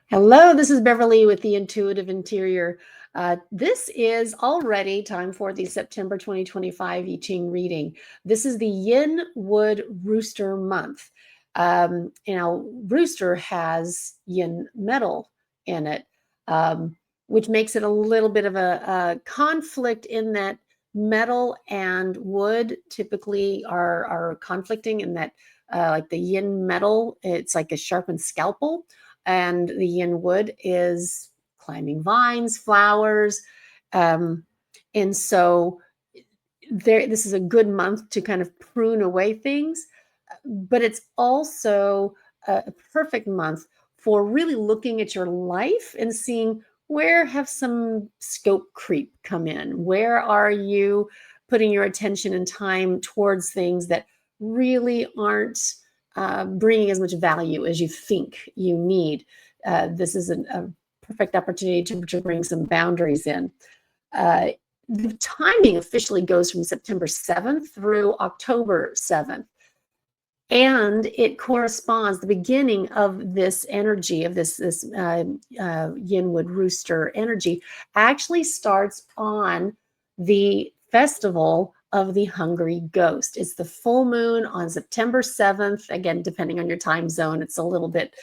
Hello, this is Beverly with the Intuitive Interior. This is already time for the September 2025 I Ching reading. This is the Yin Wood Rooster month. Rooster has yin metal in it, which makes it a little bit of a conflict in that metal and wood typically are conflicting in that, like the yin metal, it's like a sharpened scalpel, and the Yin Wood is climbing vines, flowers. Um, and so this is a good month to kind of prune away things, but it's also a perfect month for really looking at your life and seeing where have some scope creep come in. Where are you putting your attention and time towards things that really aren't bringing as much value as you think you need? This is a perfect opportunity to bring some boundaries in. Uh, the timing officially goes from September 7th through October 7th. And it corresponds, the beginning of this energy, of this Yin Wood Rooster energy, actually starts on the festival of the Hungry Ghost. It's the full moon on September 7th. Again, depending on your time zone, it's a little bit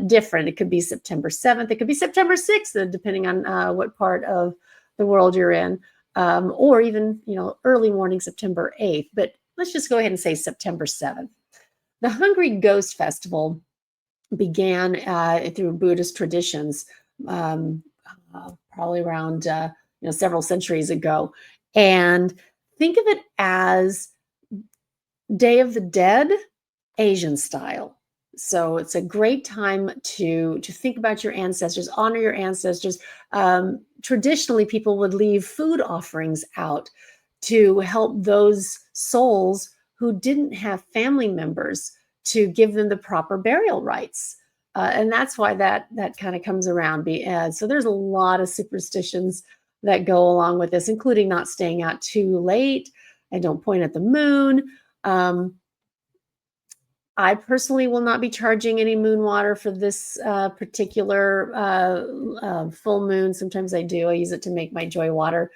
different. It could be September 7th. It could be September 6th, depending on what part of the world you're in, or even, early morning September 8th. But let's just go ahead and say September 7th. The Hungry Ghost Festival began through Buddhist traditions, um, probably around several centuries ago. And think of it as Day of the Dead, Asian style. So it's a great time to think about your ancestors, honor your ancestors. Traditionally, people would leave food offerings out to help those souls who didn't have family members, to give them the proper burial rites. And that's why that kind of comes around. So there's a lot of superstitions that go along with this, including not staying out too late and don't point at the moon. I personally will not be charging any moon water for this particular full moon. Sometimes I do. I use it to make my joy water,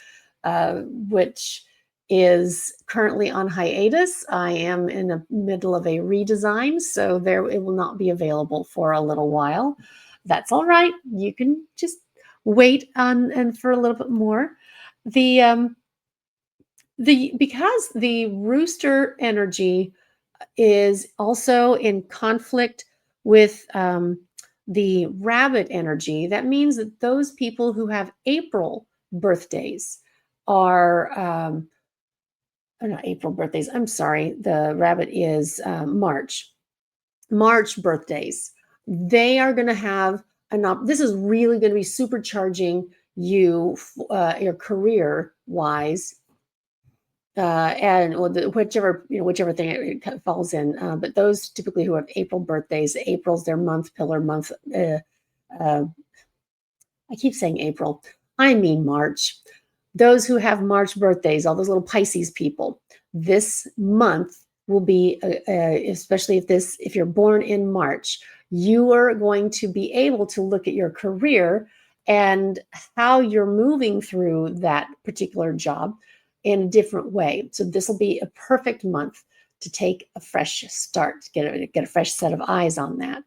which is currently on hiatus. I am in the middle of a redesign, so it will not be available for a little while. That's all right. You can just wait on and for a little bit more. Because the rooster energy is also in conflict with the rabbit energy. That means that those people who have April birthdays are, not April birthdays, I'm sorry, the rabbit is March birthdays. They are going to have this is really going to be supercharging you, your career wise, and whichever thing it falls in. But those typically who have April birthdays, April's their month pillar month. I keep saying April, I mean March. Those who have March birthdays, all those little Pisces people, this month will be, especially if you're born in March, you are going to be able to look at your career and how you're moving through that particular job in a different way. So this will be a perfect month to take a fresh start, get a fresh set of eyes on that.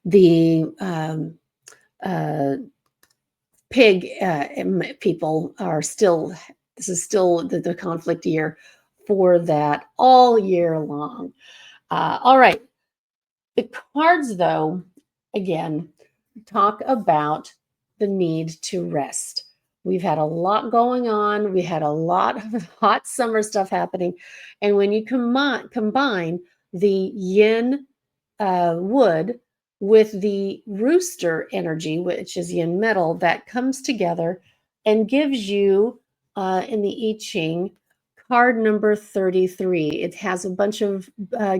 The pig people are still, this is still the conflict year for that all year long. All right. The cards, though, again, talk about the need to rest. We've had a lot going on. We had a lot of hot summer stuff happening. And when you combine the yin wood with the rooster energy, which is yin metal, that comes together and gives you, in the I Ching, card number 33. It has a bunch of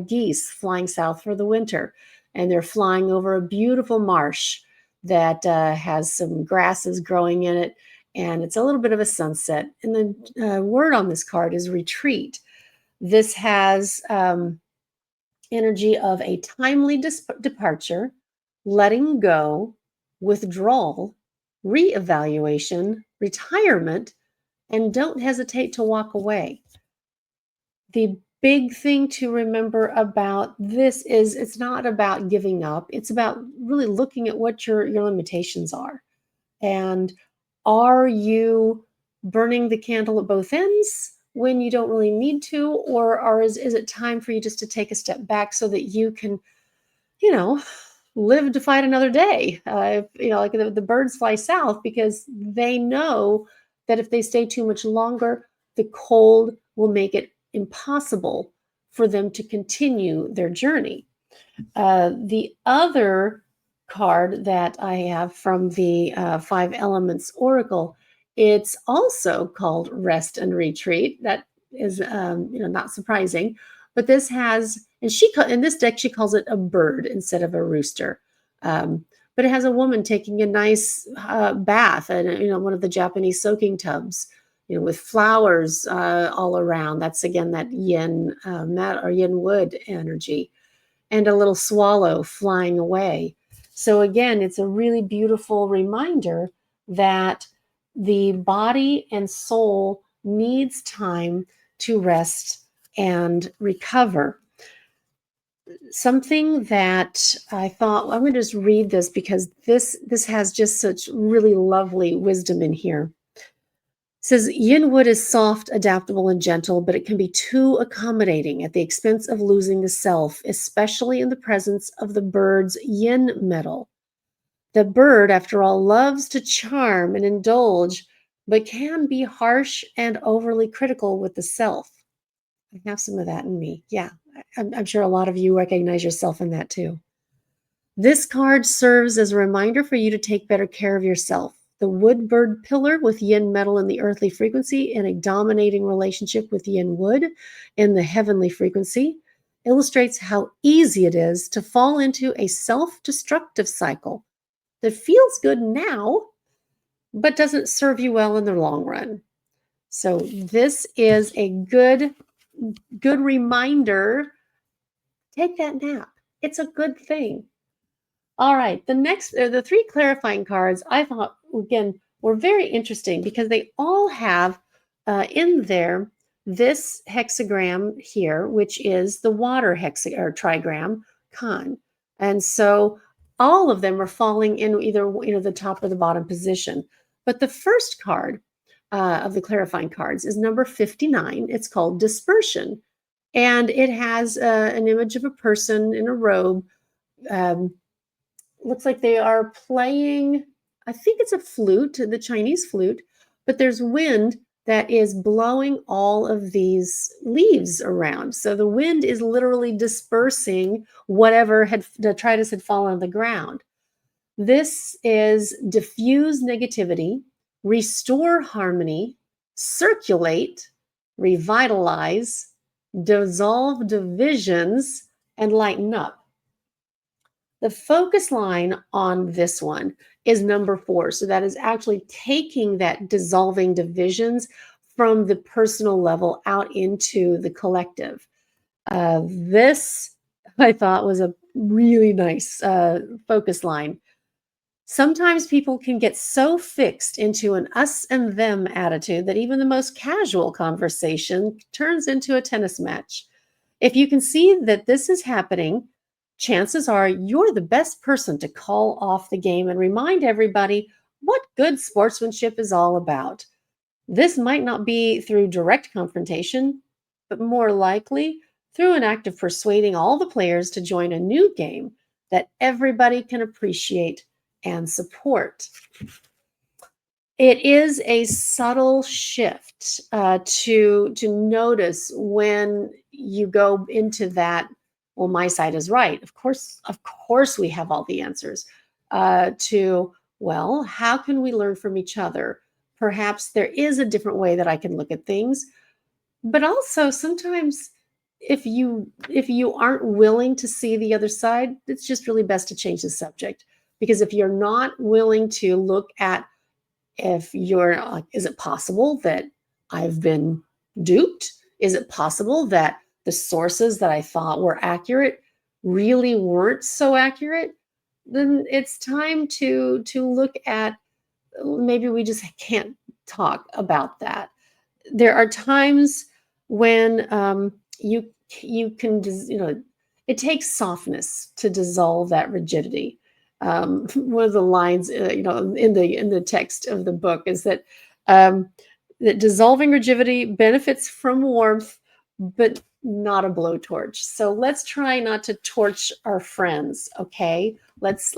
geese flying south for the winter, and they're flying over a beautiful marsh that has some grasses growing in it, and it's a little bit of a sunset. And the word on this card is retreat. This has energy of a timely departure, letting go, withdrawal, reevaluation, retirement, and don't hesitate to walk away. The big thing to remember about this is it's not about giving up. It's about really looking at what your limitations are. And are you burning the candle at both ends when you don't really need to? Or is it time for you just to take a step back so that you can, you know, live to fight another day? Like the birds fly south because they know that if they stay too much longer, the cold will make it impossible for them to continue their journey. The other card that I have from the Five Elements Oracle, it's also called Rest and Retreat. That is, not surprising, but this has, and in this deck she calls it a bird instead of a rooster. But it has a woman taking a nice bath and one of the Japanese soaking tubs, with flowers all around. That's again that yin mat or yin wood energy, and a little swallow flying away. So, again, it's a really beautiful reminder that the body and soul needs time to rest and recover. Something that I thought, I'm going to just read this because this has just such really lovely wisdom in here. It says Yin Wood is soft, adaptable, and gentle, but it can be too accommodating at the expense of losing the self, especially in the presence of the bird's yin metal. The bird, after all, loves to charm and indulge, but can be harsh and overly critical with the self. I have some of that in me. Yeah, I'm sure a lot of you recognize yourself in that too. This card serves as a reminder for you to take better care of yourself. The wood bird pillar with yin metal in the earthly frequency and a dominating relationship with yin wood in the heavenly frequency illustrates how easy it is to fall into a self-destructive cycle that feels good now, but doesn't serve you well in the long run. So this is a good reminder. Take that nap. It's a good thing. All right, the three clarifying cards I thought, again, were very interesting because they all have in there this hexagram here, which is the water or trigram con. And so all of them are falling in either the top or the bottom position. But the first card of the clarifying cards is number 59. It's called Dispersion. And it has an image of a person in a robe. Looks like they are playing, I think it's a flute, the Chinese flute, but there's wind that is blowing all of these leaves around. So the wind is literally dispersing whatever detritus had fallen on the ground. This is diffuse negativity, restore harmony, circulate, revitalize, dissolve divisions, and lighten up. The focus line on this one is number 4. So that is actually taking that dissolving divisions from the personal level out into the collective. This, I thought, was a really nice focus line. Sometimes people can get so fixed into an us and them attitude that even the most casual conversation turns into a tennis match. If you can see that this is happening, chances are you're the best person to call off the game and remind everybody what good sportsmanship is all about. This might not be through direct confrontation, but more likely through an act of persuading all the players to join a new game that everybody can appreciate and support. It is a subtle shift to notice when you go into that. Well, my side is right. Of course, we have all the answers. Well, how can we learn from each other? Perhaps there is a different way that I can look at things, but also sometimes if you aren't willing to see the other side, it's just really best to change the subject. Because if you're not willing to look at, if you're like, is it possible that I've been duped? Is it possible that the sources that I thought were accurate really weren't so accurate? then it's time to look at, maybe we just can't talk about that. There are times when you you can it takes softness to dissolve that rigidity. One of the lines in the text of the book is um, that dissolving rigidity benefits from warmth, but not a blowtorch. So let's try not to torch our friends, okay? Let's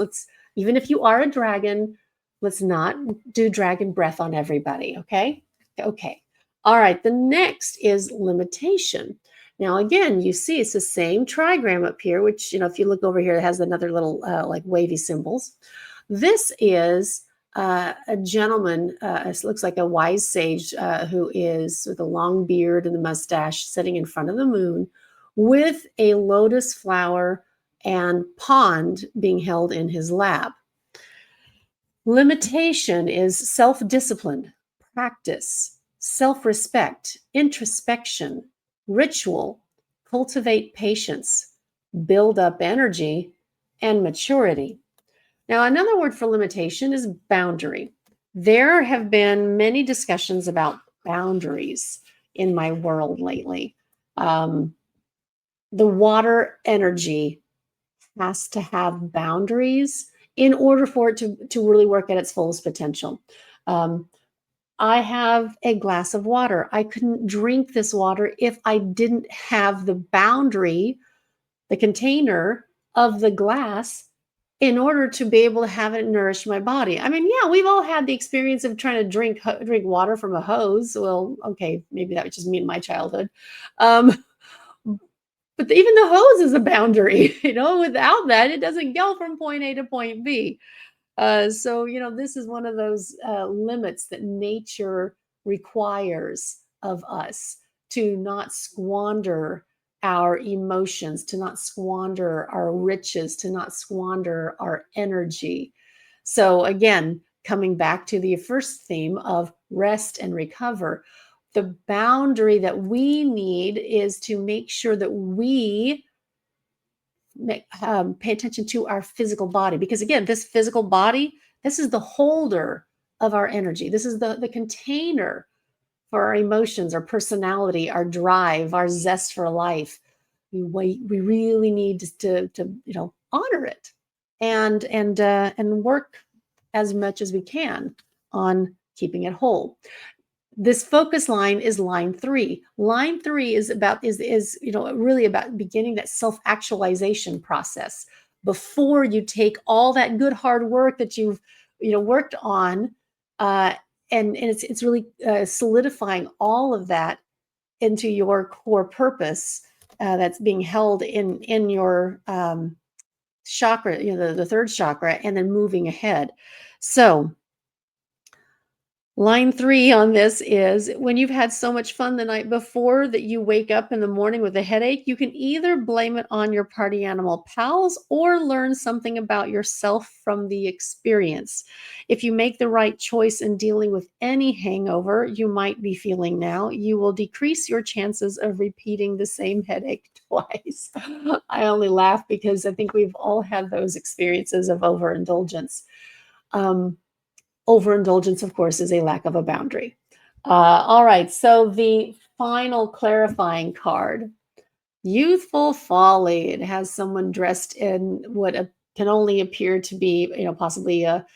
even if you are a dragon, let's not do dragon breath on everybody, okay? Okay. All right, the next is limitation. Now, again, you see it's the same trigram up here, which, if you look over here, it has another little like wavy symbols. This is a gentleman, it looks like a wise sage who is with a long beard and a mustache sitting in front of the moon with a lotus flower and pond being held in his lap. Limitation is self-discipline, practice, self-respect, introspection, ritual, cultivate patience, build up energy, and maturity. Now, another word for limitation is boundary. There have been many discussions about boundaries in my world lately. Um, the water energy has to have boundaries in order for it to really work at its fullest potential. Um, I have a glass of water. I couldn't drink this water if I didn't have the boundary, the container of the glass, in order to be able to have it nourish my body. I mean, yeah, we've all had the experience of trying to drink water from a hose. Well, okay, maybe that was just me in my childhood. Um, but even the hose is a boundary. Without that, it doesn't go from point A to point B. So, this is one of those limits that nature requires of us, to not squander our emotions, to not squander our riches, to not squander our energy. So, again, coming back to the first theme of rest and recover, the boundary that we need is to make sure that we pay attention to our physical body, because again, this physical body, this is the holder of our energy. This is the container for our emotions, our personality, our drive, our zest for life. We really need to honor it and work as much as we can on keeping it whole. This focus line is line 3. Line 3 is really about beginning that self-actualization process before you take all that good hard work that you've worked on, uh, and it's really solidifying all of that into your core purpose that's being held in your chakra, the third chakra, and then moving ahead. So line 3 on this is, when you've had so much fun the night before that you wake up in the morning with a headache, you can either blame it on your party animal pals or learn something about yourself from the experience. If you make the right choice in dealing with any hangover you might be feeling now, you will decrease your chances of repeating the same headache twice. I only laugh because I think we've all had those experiences of overindulgence. Um, Overindulgence, of course, is a lack of a boundary. All right, so the final clarifying card, Youthful Folly. It has someone dressed in what can only appear to be, possibly a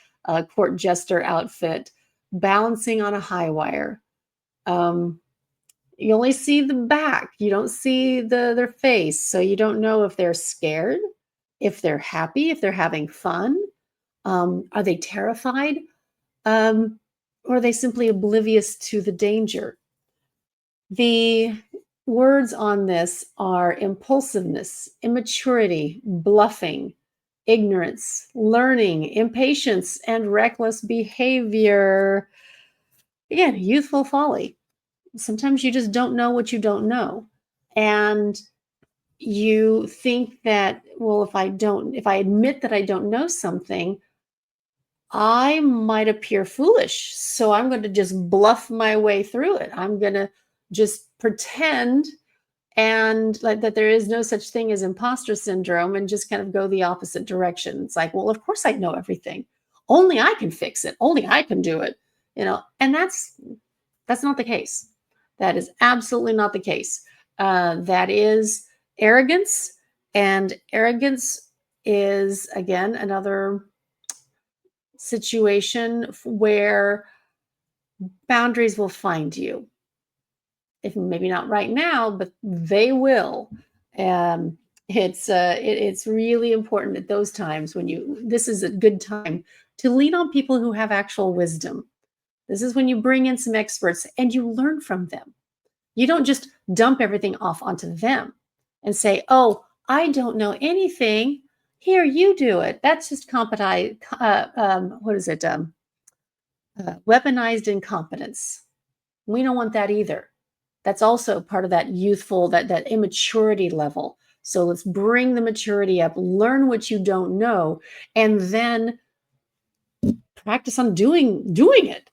court jester outfit, balancing on a high wire. You only see the back. You don't see their face, so you don't know if they're scared, if they're happy, if they're having fun. Are they terrified? Um, or are they simply oblivious to the danger? The words on this are impulsiveness, immaturity, bluffing, ignorance, learning, impatience, and reckless behavior. Again, youthful folly. Sometimes you just don't know what you don't know. And you think that, well, if I admit that I don't know something, I might appear foolish. So I'm going to just bluff my way through it. I'm going to just pretend and like that there is no such thing as imposter syndrome, and just kind of go the opposite direction. It's like, well, of course I know everything. Only I can fix it. Only I can do it. And that's not the case. That is absolutely not the case. That is arrogance, and arrogance is again another situation where boundaries will find you. If maybe not right now, but they will. Um, it's really important at those times when this is a good time to lean on people who have actual wisdom. This is when you bring in some experts and you learn from them. You don't just dump everything off onto them and say, "Oh, I don't know anything. Here, you do it." That's just what is it? Weaponized incompetence. We don't want that either. That's also part of that youthful, that immaturity level. So let's bring the maturity up, learn what you don't know, and then practice on doing it.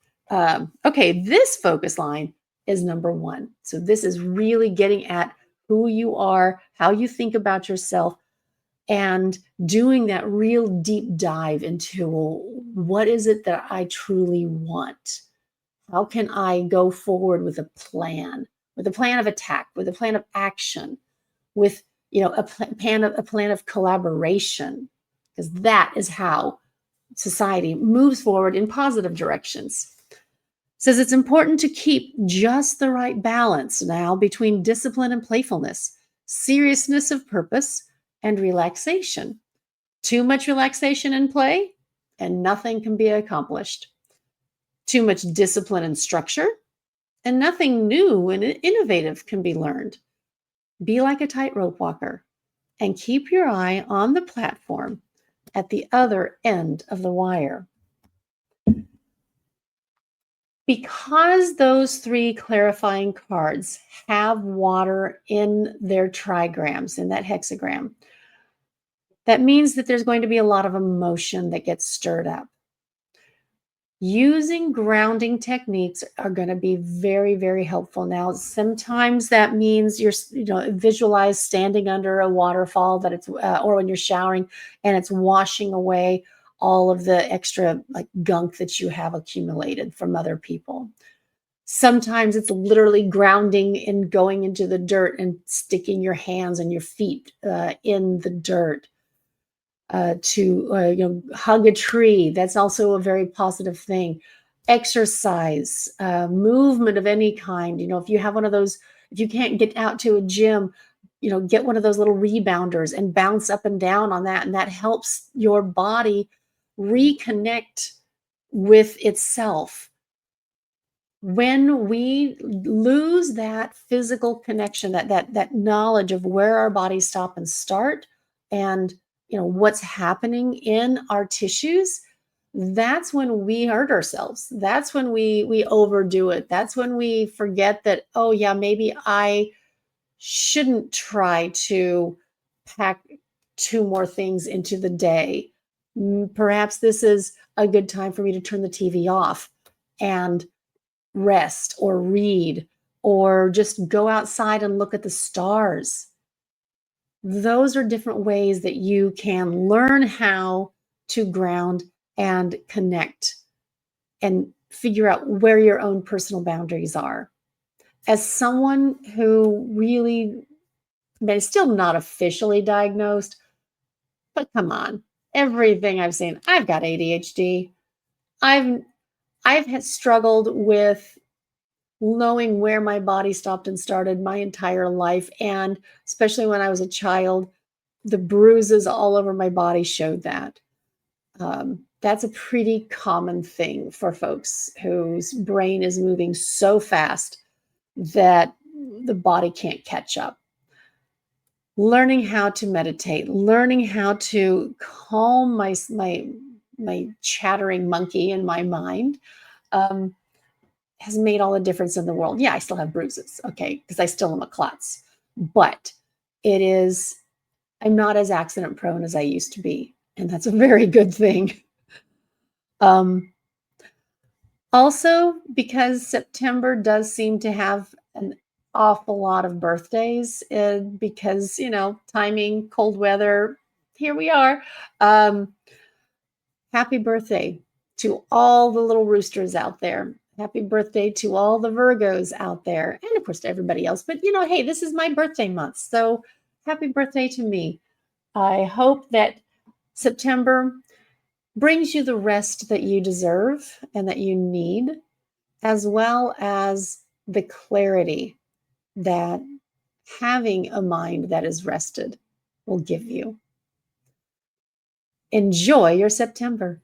Okay, this focus line is number one. So this is really getting at who you are, how you think about yourself, and doing that real deep dive into, well, what is it that I truly want? How can I go forward with a plan of attack, with a plan of action, with a plan of collaboration? Because that is how society moves forward in positive directions. Says it's important to keep just the right balance now between discipline and playfulness, seriousness of purpose, and relaxation. Too much relaxation and play, and nothing can be accomplished. Too much discipline and structure, and nothing new and innovative can be learned. Be like a tightrope walker and keep your eye on the platform at the other end of the wire. Because those three clarifying cards have water in their trigrams, in that hexagram, that means that there's going to be a lot of emotion that gets stirred up. Using grounding techniques are going to be very, very helpful. Now, sometimes that means visualize standing under a waterfall or when you're showering and it's washing away all of the extra like gunk that you have accumulated from other people. Sometimes it's literally grounding and going into the dirt and sticking your hands and your feet in the dirt. To hug a tree, that's also a very positive thing. Exercise, movement of any kind. If you have one of those, if you can't get out to a gym, get one of those little rebounders and bounce up and down on that, and that helps your body reconnect with itself. When we lose that physical connection, that knowledge of where our bodies stop and start, and what's happening in our tissues, that's when we hurt ourselves. That's when we overdo it. That's when we forget that, oh yeah, maybe I shouldn't try to pack two more things into the day. Perhaps this is a good time for me to turn the TV off and rest or read or just go outside and look at the stars. Those are different ways that you can learn how to ground and connect and figure out where your own personal boundaries are. As someone who really, is still not officially diagnosed, but come on, everything I've seen, I've got ADHD. I've struggled with knowing where my body stopped and started my entire life. And especially when I was a child, the bruises all over my body showed that. That's a pretty common thing for folks whose brain is moving so fast that the body can't catch up. Learning how to meditate, learning how to calm my chattering monkey in my mind, has made all the difference in the world. Yeah, I still have bruises, okay, because I still am a klutz. But I'm not as accident prone as I used to be. And that's a very good thing. Also, because September does seem to have an awful lot of birthdays because, timing, cold weather, here we are. Um, Happy birthday to all the little roosters out there. Happy birthday to all the Virgos out there. And of course, to everybody else. But, hey, this is my birthday month. So happy birthday to me. I hope that September brings you the rest that you deserve and that you need, as well as the clarity that having a mind that is rested will give you. Enjoy your September.